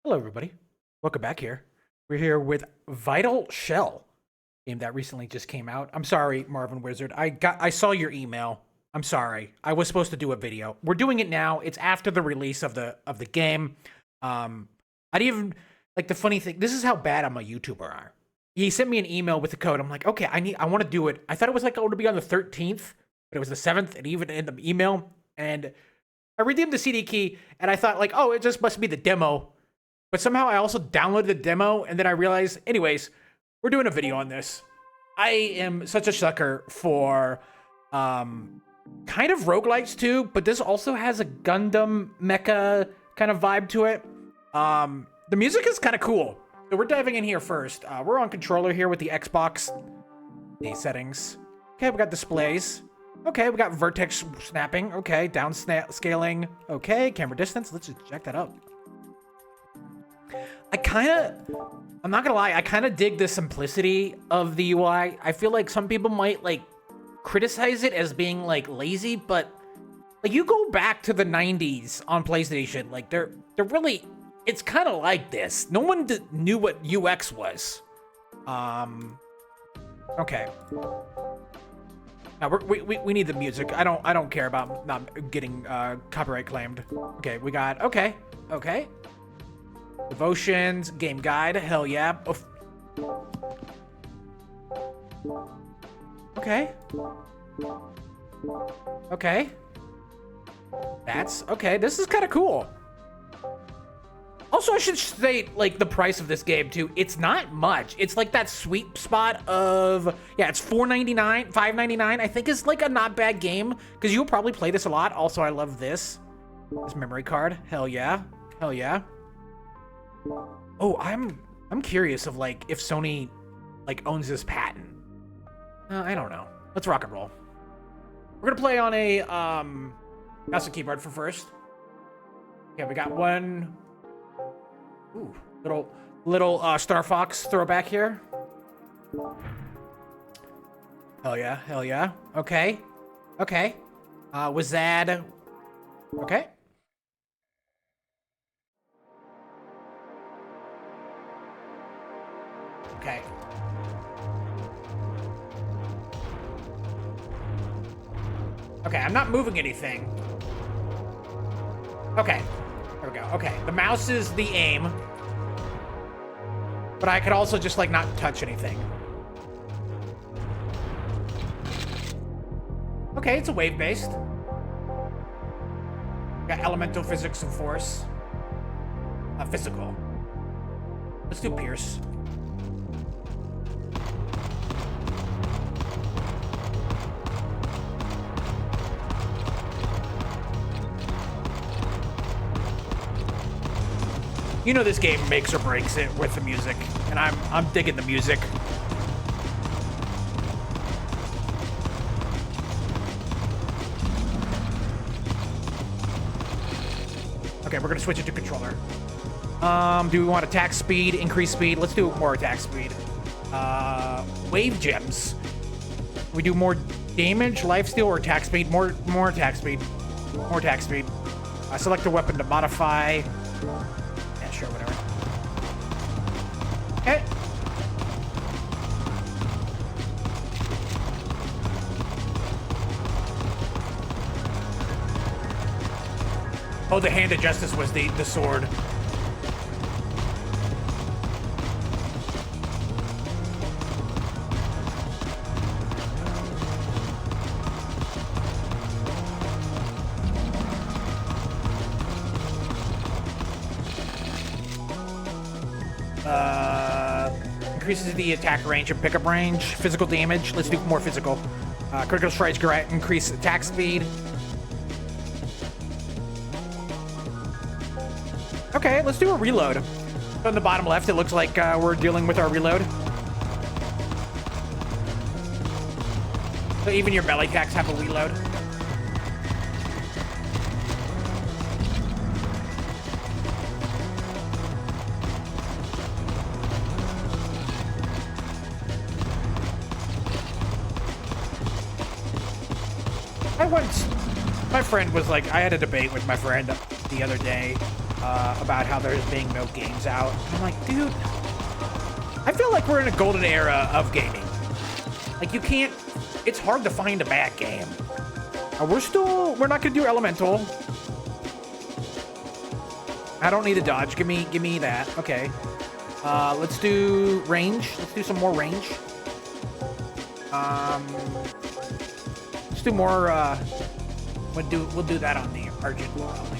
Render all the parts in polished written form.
Hello, everybody. Welcome back here. We're here with Vital Shell, game that recently just came out. I'm sorry, Marvin Wizard. I saw your email. I'm sorry. I was supposed to do a video. We're doing it now. It's after the release of the game. I didn't even like the funny thing. This is how bad I'm a YouTuber are. He sent me an email with the code. I'm like, okay, I want to do it. I thought it was like going to be on the 13th, but it was the 7th, and even in the email. And I redeemed the CD key, and I thought like, oh, it just must be the demo. But somehow I also downloaded the demo, and then I realized, anyways, we're doing a video on this. I am such a sucker for kind of roguelites too, but this also has a Gundam mecha kind of vibe to it. The music is kind of cool. So we're diving in here first. We're on controller here with the Xbox. The settings. Okay, we got displays. Okay, we got vertex snapping. Okay, down scaling. Okay, camera distance. Let's just check that out. I'm not gonna lie, I kind of dig the simplicity of the UI. I feel like some people might like criticize it as being like lazy, but like you go back to the 90s on PlayStation, like they're really, it's kind of like this. No one knew what UX was. Okay. Now we need the music. I don't care about not getting copyright claimed. Okay, we got okay. Devotions, game guide, hell yeah. Okay. Okay. That's okay. This is kind of cool. Also, I should state like the price of this game too. It's not much. It's like that sweet spot of it's $4.99, $5.99. I think is like a not bad game because you'll probably play this a lot. Also, I love this memory card. Hell yeah. Hell yeah. Oh, I'm curious of like if Sony like owns this patent. I don't know. Let's rock and roll. We're gonna play on a mouse and keyboard for first. Okay, we got one. Ooh, little Star Fox throwback here. Hell yeah, hell yeah. Okay, okay. Was that okay? Okay. Okay, I'm not moving anything. Okay. There we go. Okay. The mouse is the aim. But I could also just, like, not touch anything. Okay, it's a wave-based. Got elemental physics and force. Physical. Let's do Pierce. You know this game makes or breaks it with the music, and I'm digging the music. Okay, we're gonna switch it to controller. Do we want attack speed, increase speed? Let's do more attack speed. Wave gems. We do more damage, lifesteal, or attack speed? More attack speed. More attack speed. Select a weapon to modify. Sure, whatever. Okay. Oh, the Hand of Justice was the sword. Increases the attack range and pickup range. Physical damage. Let's do more physical. Critical strikes increase attack speed. Okay, let's do a reload. So on the bottom left, it looks like we're dealing with our reload. So even your melee attacks have a reload. My friend was like, I had a debate with my friend the other day about how there's being no games out. I'm like, dude, I feel like we're in a golden era of gaming. Like, you can't, it's hard to find a bad game. We're not gonna do Elemental. I don't need a dodge. Give me that. Okay. Let's do range. Let's do some more range. Let's do more, we'll do that on the Argent only.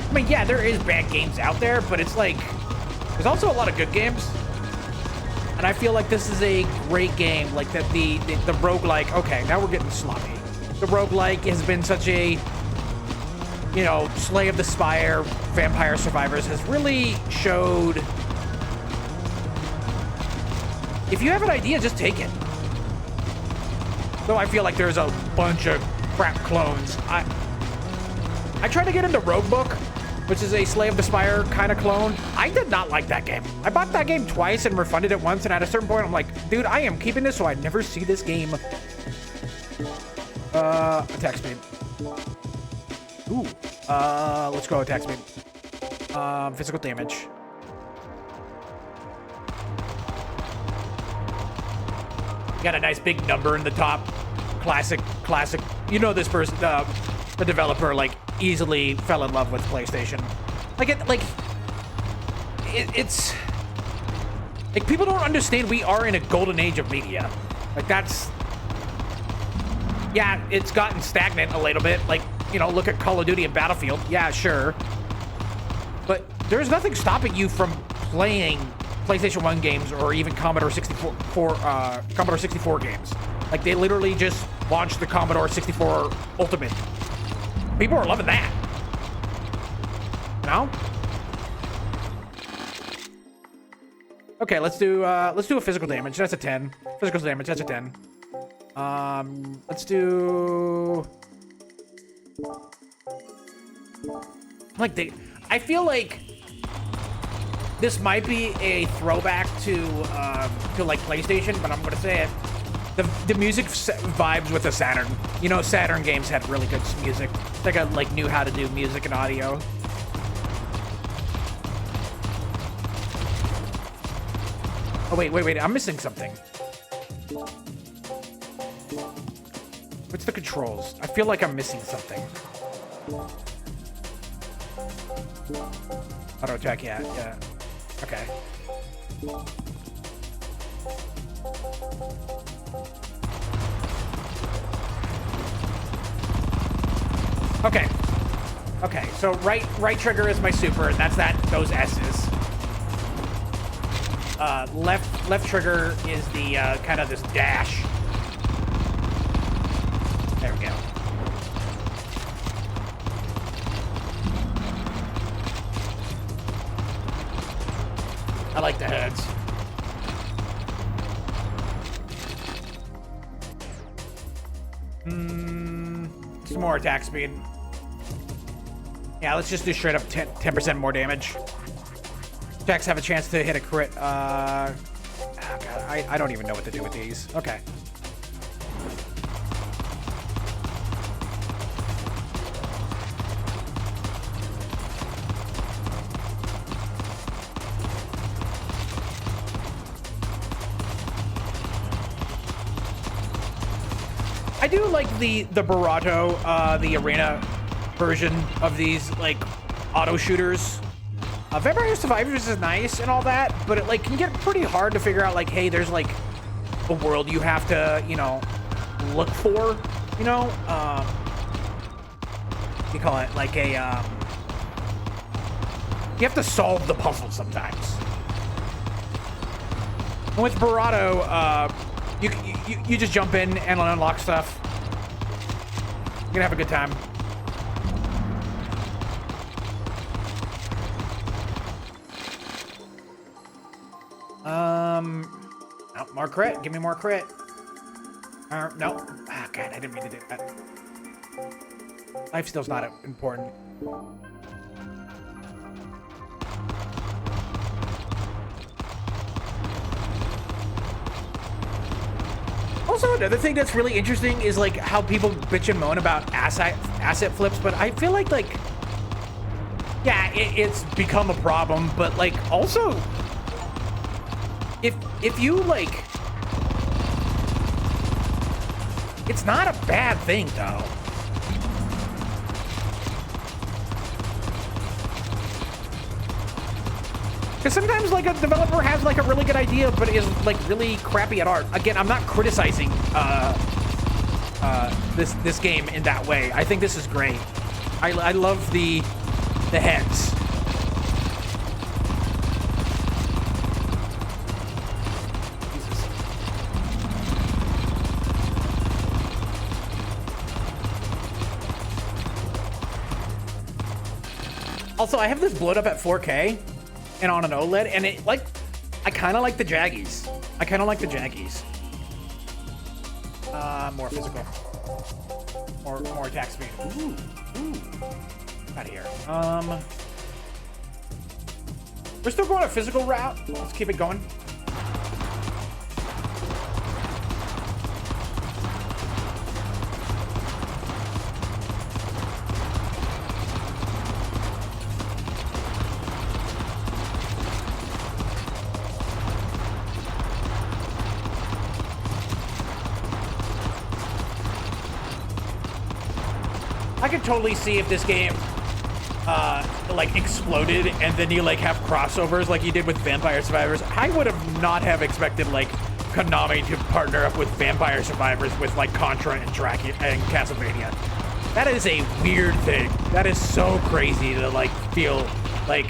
I mean, yeah, there is bad games out there, but it's like, there's also a lot of good games. And I feel like this is a great game. Like that the roguelike, okay, now we're getting sloppy. The roguelike has been such a, you know, Slay of the Spire, Vampire Survivors has really showed, if you have an idea, just take it. Though I feel like there's a bunch of crap clones. I tried to get into Roguebook, which is a Slay of the Spire kind of clone. I did not like that game. I bought that game twice and refunded it once, and at a certain point, I'm like, dude, I am keeping this so I never see this game. Attack speed. Ooh. Let's go attack speed. Physical damage. Got a nice big number in the top. Classic. You know this person, the developer, like, easily fell in love with PlayStation. It's like, people don't understand we are in a golden age of media. Like, that's, yeah, it's gotten stagnant a little bit. Like, you know, look at Call of Duty and Battlefield. Yeah, sure. But there's nothing stopping you from playing PlayStation 1 games or even Commodore 64 games. Like, they literally just launched the Commodore 64 Ultimate. People are loving that. You know? Okay, let's do a physical damage. That's a 10. Physical damage, that's a 10. Let's do, like, I feel like this might be a throwback to like PlayStation, but I'm gonna say it. The music vibes with the Saturn. You know, Saturn games had really good music. They like knew how to do music and audio. Oh wait! I'm missing something. What's the controls? I feel like I'm missing something. Auto attack, yeah. Okay. Okay, so right trigger is my super, and that's those S's. Left trigger is the kind of this dash. There we go. I like the heads. Some more attack speed. Yeah, let's just do straight up 10% more damage. Attacks have a chance to hit a crit. Oh God, I don't even know what to do with these. Okay. I do like the Barato, the arena version of these, like, auto shooters. Vampire Survivors is nice and all that, but it, like, can get pretty hard to figure out, like, hey, there's, like, a world you have to, you know, look for, you know? You call it, like, a, you have to solve the puzzle sometimes. And with Barato, you just jump in and unlock stuff. You're gonna have a good time. No, more crit. Give me more crit. No. Ah, God, I didn't mean to do that. Life steal's not important. Also, another thing that's really interesting is like how people bitch and moan about asset flips, but I feel like yeah, it's become a problem. But like also, if you like, it's not a bad thing though. Because sometimes, like, a developer has, like, a really good idea, but is, like, really crappy at art. Again, I'm not criticizing this game in that way. I think this is great. I love the heads. Jesus. Also, I have this blown up at 4K. And on an OLED, and it like, I kind of like the jaggies. More physical, more attack speed. Ooh, out of here. We're still going a physical route. Let's keep it going. I could totally see if this game like exploded and then you like have crossovers like you did with Vampire Survivors. I would have not have expected like Konami to partner up with Vampire Survivors with like Contra and Dracula and Castlevania. That is a weird thing. That is so crazy to like feel like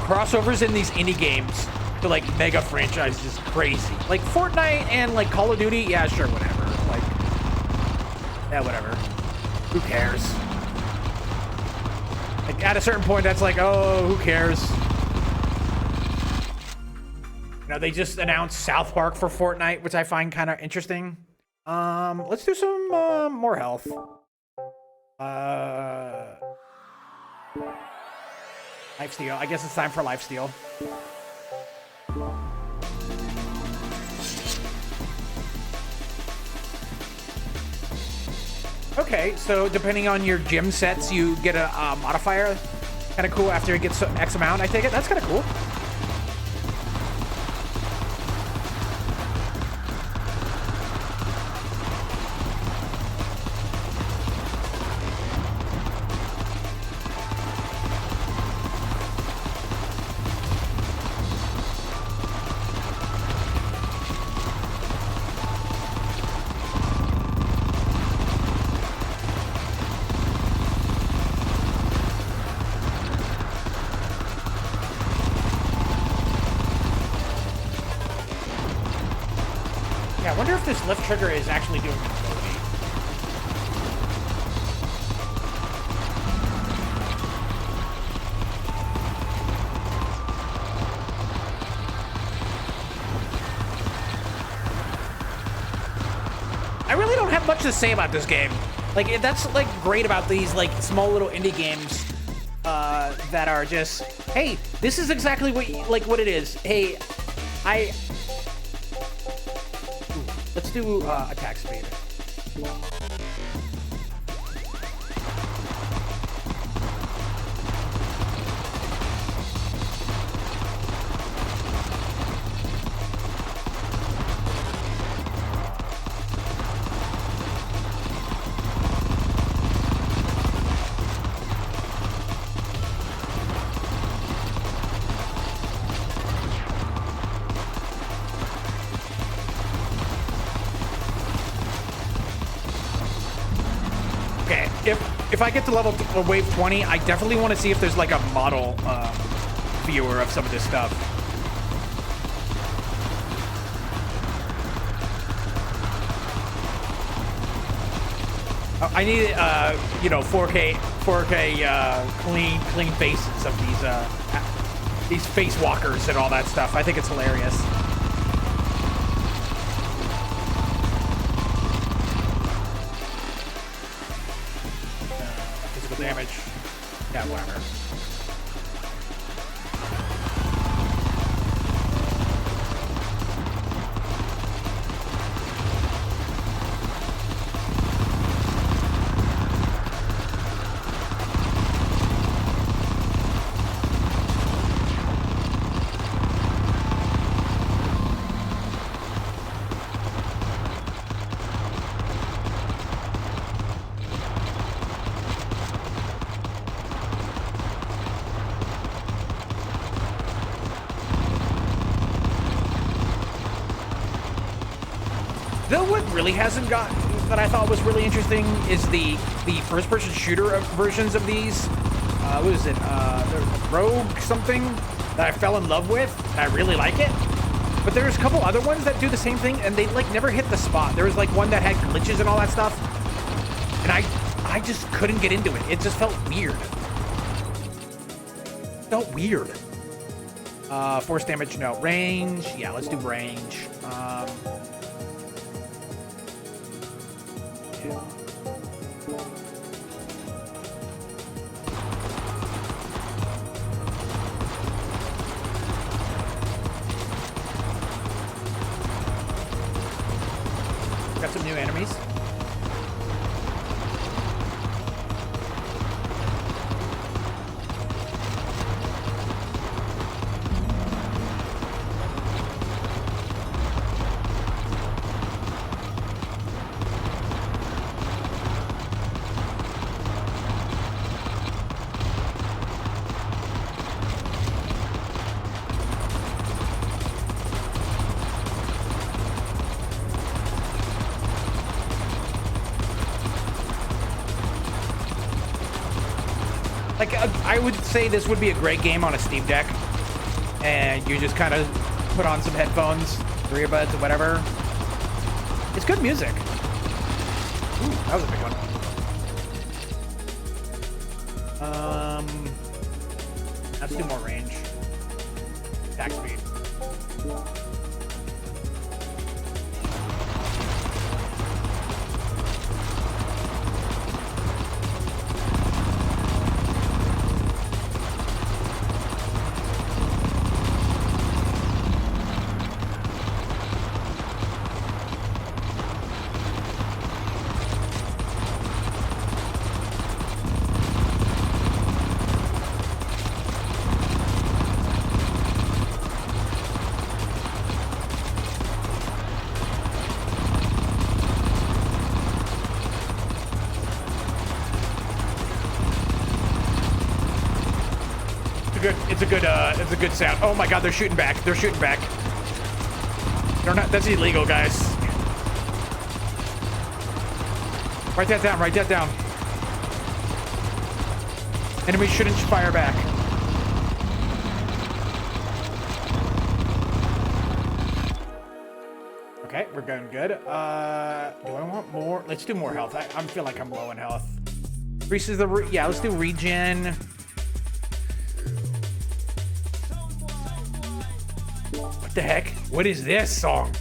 crossovers in these indie games to like mega franchises is crazy. Like Fortnite and like Call of Duty, yeah, sure, whatever. Like, yeah, whatever. Who cares? Like at a certain point, that's like, oh, who cares? You know, they just announced South Park for Fortnite, which I find kind of interesting. Let's do some more health. Lifesteal. I guess it's time for lifesteal. Okay, so depending on your gym sets, you get a modifier. Kind of cool after it gets X amount, I take it. That's kind of cool. I wonder if this left trigger is actually doing the ability. I really don't have much to say about this game. Like, that's like great about these like small little indie games that are just, hey, this is exactly what it is. Hey, let's do attack speed. If I get to level wave 20, I definitely want to see if there's like a model viewer of some of this stuff. I need you know, 4K clean faces of these face walkers and all that stuff. I think it's hilarious. Damage. Yeah, whatever. what really hasn't got that I thought was really interesting is the first-person shooter versions of these. What is it? The Rogue something that I fell in love with. And I really like it. But there's a couple other ones that do the same thing, and they like never hit the spot. There was like one that had glitches and all that stuff, and I just couldn't get into it. It just felt weird. Felt weird. Force damage, no. Range, yeah, let's do range. Yeah. Got some new enemies. Like, I would say this would be a great game on a Steam Deck, and you just kind of put on some headphones, or earbuds, or whatever. It's good music. Ooh, that was a big one. Let's do more range. Attack speed. It's a good sound. Oh my god, they're shooting back. They're shooting back. They're not, that's illegal, guys. Write that down, write that down. Enemies shouldn't fire back. Okay, we're going good. Do I want more? Let's do more health. I feel like I'm low in health. Increases the, yeah, let's do regen. What the heck? What is this song?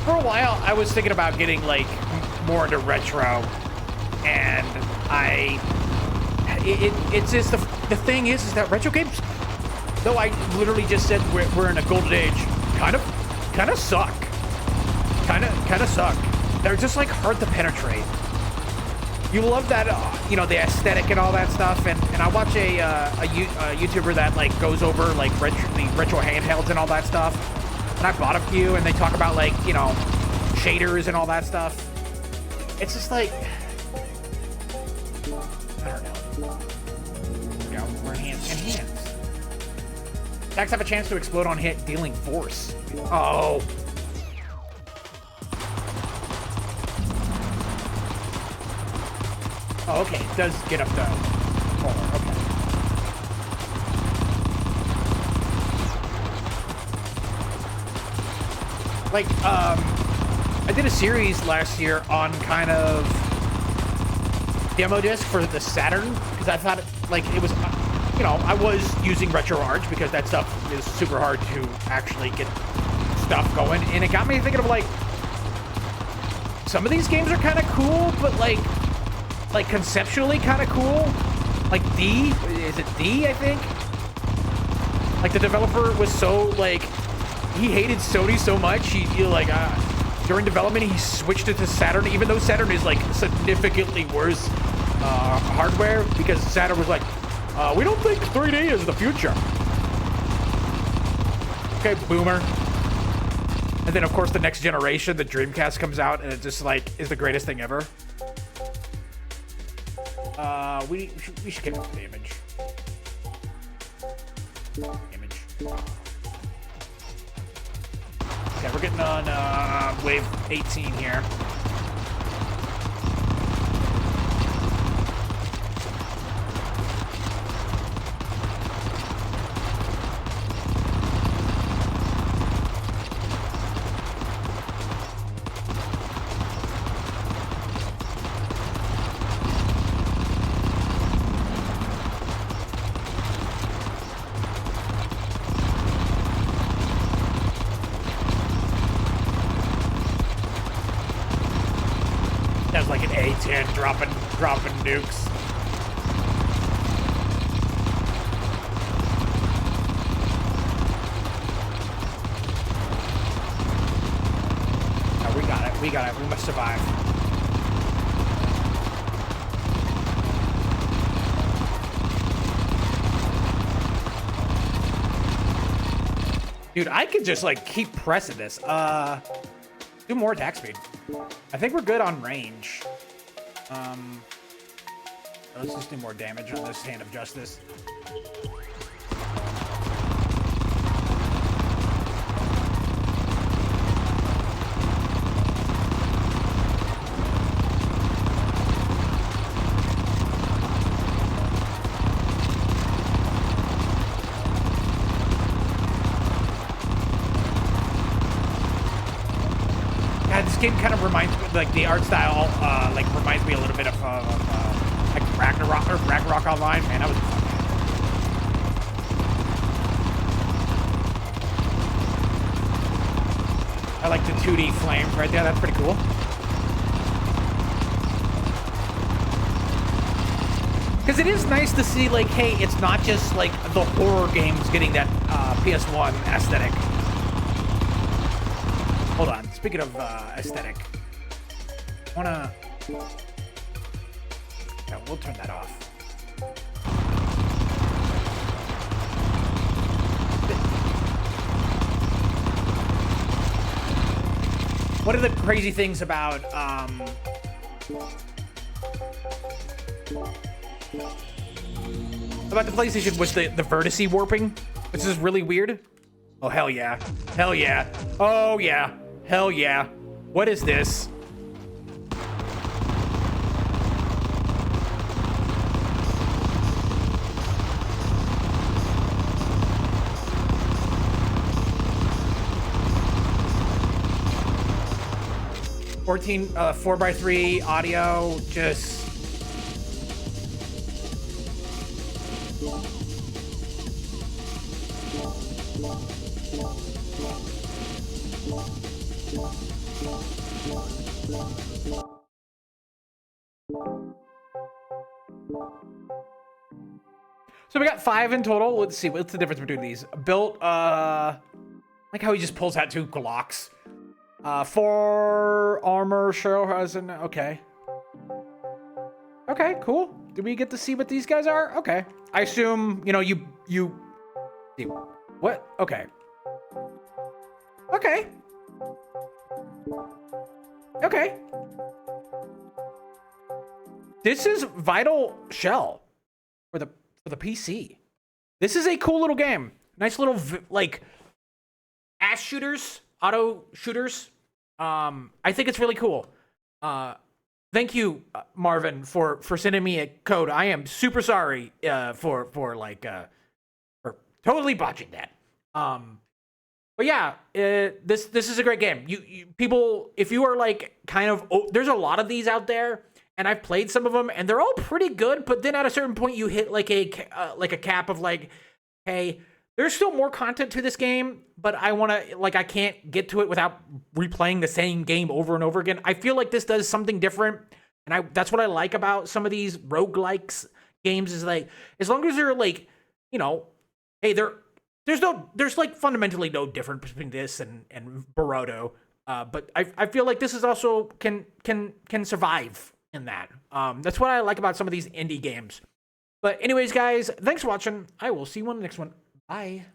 For a while, I was thinking about getting like more into retro, and it's just the thing is that retro games, though I literally just said we're in a golden age, kind of suck, kind of suck. They're just like hard to penetrate. You love that, you know, the aesthetic and all that stuff, and I watch a YouTuber that like goes over like the retro handhelds and all that stuff. And I bought a few, and they talk about like, you know, shaders and all that stuff. It's just like, I don't know. You know, we're enhanced. Attacks have a chance to explode on hit, dealing force. Oh. Oh, okay. It does get up though. More. Okay. Like, I did a series last year on kind of demo disc for the Saturn, because I thought it was, you know, I was using RetroArch because that stuff is super hard to actually get stuff going, and it got me thinking of like, some of these games are kind of cool, but like conceptually kind of cool. Like is it D, I think? Like the developer was so like, he hated Sony so much, he like during development he switched it to Saturn, even though Saturn is like significantly worse hardware because Saturn was like, we don't think 3D is the future. Okay, boomer. And then, of course, the next generation, the Dreamcast comes out, and it just, like, is the greatest thing ever. We should get more damage. Okay, we're getting on wave 18 here. That's like an A-10 dropping nukes. No, we got it. We got it. We must survive. Dude, I could just like keep pressing this. Do more attack speed. I think we're good on range. Let's just do more damage on this Hand of Justice. This game kind of reminds me, like the art style, like reminds me a little bit of like Ragnarok Online. Man, that was fun. I like the 2D flames right there. That's pretty cool. Because it is nice to see, like, hey, it's not just like the horror games getting that PS1 aesthetic. Hold on. Speaking of aesthetic, yeah, we'll turn that off. One of the crazy things about the PlayStation was the vertice warping, which is really weird. Oh, hell yeah. Hell yeah. Oh, yeah. Hell yeah. What is this? Four by 3 audio, just so we got 5 in total. Let's see, what's the difference between these? Built, like how he just pulls out 2 Glocks. 4 armor, show has an, okay. Okay, cool. Do we get to see what these guys are? Okay. I assume, you know, you, see, what? Okay. Okay. Okay. This is Vital Shell for the PC. This is a cool little game. Nice little like ass shooters, auto shooters. I think it's really cool. Thank you, Marvin, for sending me a code. I am super sorry for totally botching that. But yeah, this is a great game. You people, if you are like kind of, there's a lot of these out there, and I've played some of them, and they're all pretty good. But then at a certain point, you hit like a cap of like, hey, there's still more content to this game, but I can't get to it without replaying the same game over and over again. I feel like this does something different, and that's what I like about some of these roguelikes games is like, as long as they're like, you know, hey, there's like fundamentally no difference between this and Boruto. But I feel like this is also can survive in that. That's what I like about some of these indie games. But anyways, guys, thanks for watching. I will see you on the next one. Bye.